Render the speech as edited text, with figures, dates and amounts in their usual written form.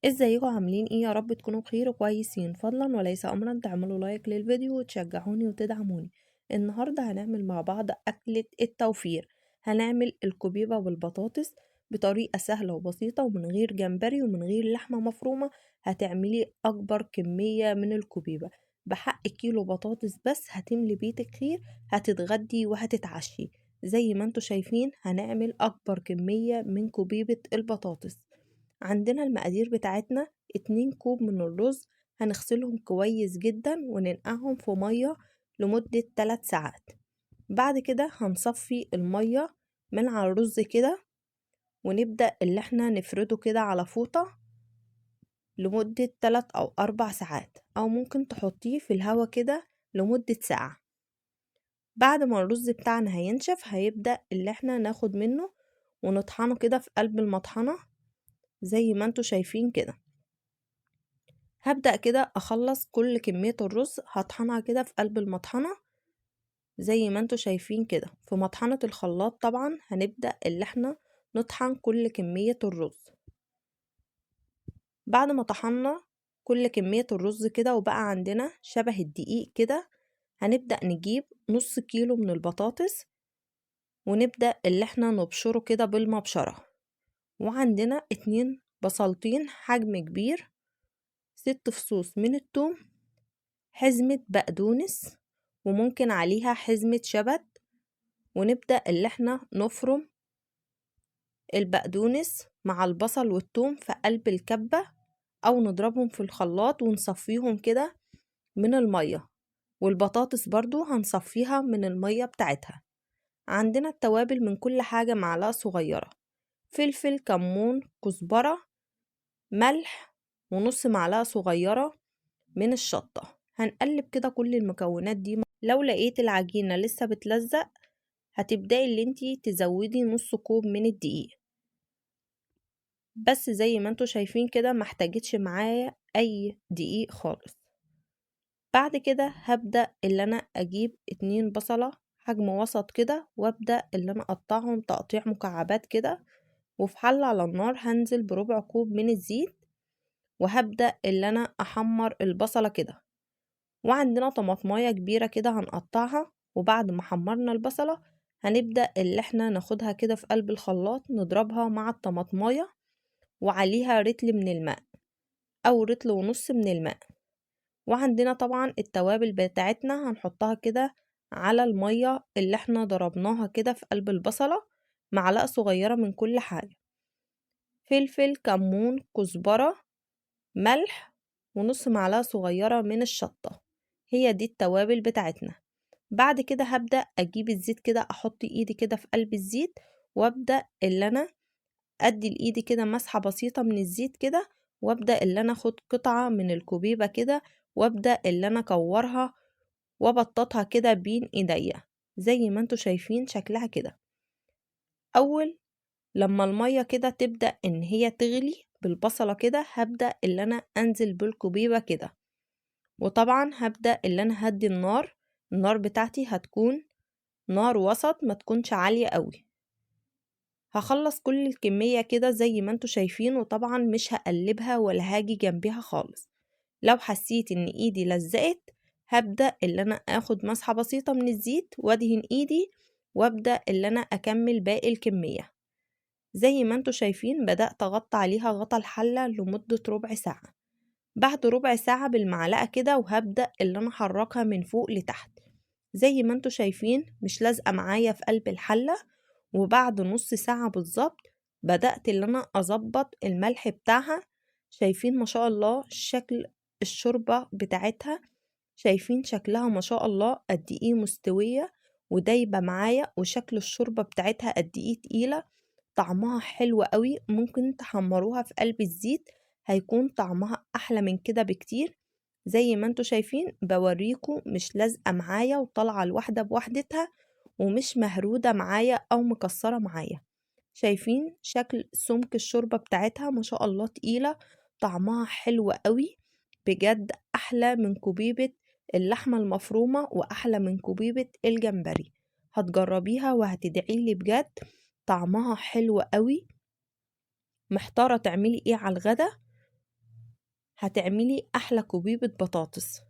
ازيكم عاملين ايه؟ يا رب تكونوا بخير وكويسين. فضلا وليس امرا تعملوا لايك للفيديو وتشجعوني وتدعموني. النهارده هنعمل مع بعض اكلة التوفير. هنعمل الكبيبة بالبطاطس بطريقة سهلة وبسيطة ومن غير جمبري ومن غير لحمة مفرومة. هتعملي اكبر كمية من الكبيبة بحق كيلو بطاطس بس، هتملي بيتك خير. هتتغدي وهتتعشي. زي ما انتوا شايفين هنعمل اكبر كمية من كبيبة البطاطس. عندنا المقادير بتاعتنا 2 كوب من الرز. هنغسلهم كويس جدا وننقعهم في مية لمدة 3 ساعات. بعد كده هنصفي المية من على الرز كده، ونبدأ اللي احنا نفرده كده على فوطة لمدة 3 أو 4 ساعات، أو ممكن تحطيه في الهوا كده لمدة ساعة. بعد ما الرز بتاعنا هينشف هيبدأ اللي احنا ناخد منه ونطحنه كده في قلب المطحنة زي ما انتوا شايفين كده. هبدأ كده أخلص كل كمية الرز هطحنها كده في قلب المطحنة زي ما انتوا شايفين كده. في مطحنة الخلاط طبعا هنبدأ اللي احنا نطحن كل كمية الرز. بعد ما طحنا كل كمية الرز كده وبقى عندنا شبه الدقيق كده، هنبدأ نجيب نص كيلو من البطاطس ونبدأ اللي احنا نبشره كده بالمبشرة. وعندنا 2 بصلتين حجم كبير، 6 فصوص من الثوم، حزمة بقدونس وممكن عليها حزمة شبت. ونبدأ اللي احنا نفرم البقدونس مع البصل والثوم في قلب الكبة، أو نضربهم في الخلاط ونصفيهم كده من المية. والبطاطس برضو هنصفيها من المية بتاعتها. عندنا التوابل من كل حاجة معلقة صغيرة، فلفل، كمون، كزبرة، ملح، ونص معلقة صغيرة من الشطة. هنقلب كده كل المكونات دي. لو لقيت العجينة لسه بتلزق هتبدأي اللي انتي تزودي نص كوب من الدقيق بس. زي ما انتوا شايفين كده محتاجتش معايا اي دقيق خالص. بعد كده هبدأ اللي انا اجيب 2 بصلة حجم وسط كده، وابدأ اللي انا اقطعهم تقطيع مكعبات كده. وفي حلة على النار هنزل بربع كوب من الزيت، وهبدأ اللي انا احمر البصلة كده. وعندنا طماطماية كبيرة كده هنقطعها. وبعد ما حمرنا البصلة هنبدأ اللي احنا ناخدها كده في قلب الخلاط نضربها مع الطماطماية، وعليها رتل من الماء أو رتل ونص من الماء. وعندنا طبعا التوابل بتاعتنا هنحطها كده على المية اللي احنا ضربناها كده في قلب البصلة، معلقة صغيرة من كل حاجة، فلفل، كمون، كزبرة، ملح، ونص معلقة صغيرة من الشطة. هي دي التوابل بتاعتنا. بعد كده هبدأ أجيب الزيت كده، أحط إيدي كده في قلب الزيت، وأبدأ اللي أنا أدي لإيدي كده مسحة بسيطة من الزيت كده، وأبدأ اللي أنا أخد قطعة من الكوبيبة كده، وأبدأ اللي أنا أكورها وأبططها كده بين إيديا زي ما انتوا شايفين شكلها كده. أول لما المية كده تبدأ إن هي تغلي بالبصلة كده، هبدأ اللي أنا أنزل بالكوبيبة كده. وطبعا هبدأ اللي أنا هدي النار بتاعتي هتكون نار وسط، ما تكونش عالية قوي. هخلص كل الكمية كده زي ما انتوا شايفين، وطبعا مش هقلبها ولا هاجي جنبها خالص. لو حسيت ان ايدي لزقت هبدأ اللي انا اخد مسحة بسيطة من الزيت وادهن ايدي، وابدأ اللي انا اكمل باقي الكمية. زي ما انتوا شايفين بدأت اغطي عليها غطا الحلة لمدة ربع ساعة. بعد ربع ساعة بالمعلقة كده، وهبدأ اللي انا احركها من فوق لتحت زي ما انتوا شايفين مش لازقة معايا في قلب الحلة. وبعد نص ساعة بالظبط بدأت اللي أنا أظبط الملح بتاعها. شايفين ما شاء الله شكل الشوربة بتاعتها، شايفين شكلها ما شاء الله قد ايه مستوية ودايبة معايا، وشكل الشوربة بتاعتها قد ايه تقيلة. طعمها حلو قوي، ممكن تحمروها في قلب الزيت هيكون طعمها أحلى من كده بكتير. زي ما انتوا شايفين بوريكم مش لازقة معايا وطالعة الواحدة بوحدتها، ومش مهرودة معايا أو مكسرة معايا. شايفين شكل سمك الشوربة بتاعتها ما شاء الله تقيلة، طعمها حلو قوي بجد، أحلى من كوبيبة اللحمة المفرومة وأحلى من كوبيبة الجمبري. هتجربيها وهتدعيلي بجد، طعمها حلو قوي. محتارة تعملي ايه على الغدا؟ هتعملي احلى كوبيبة بطاطس.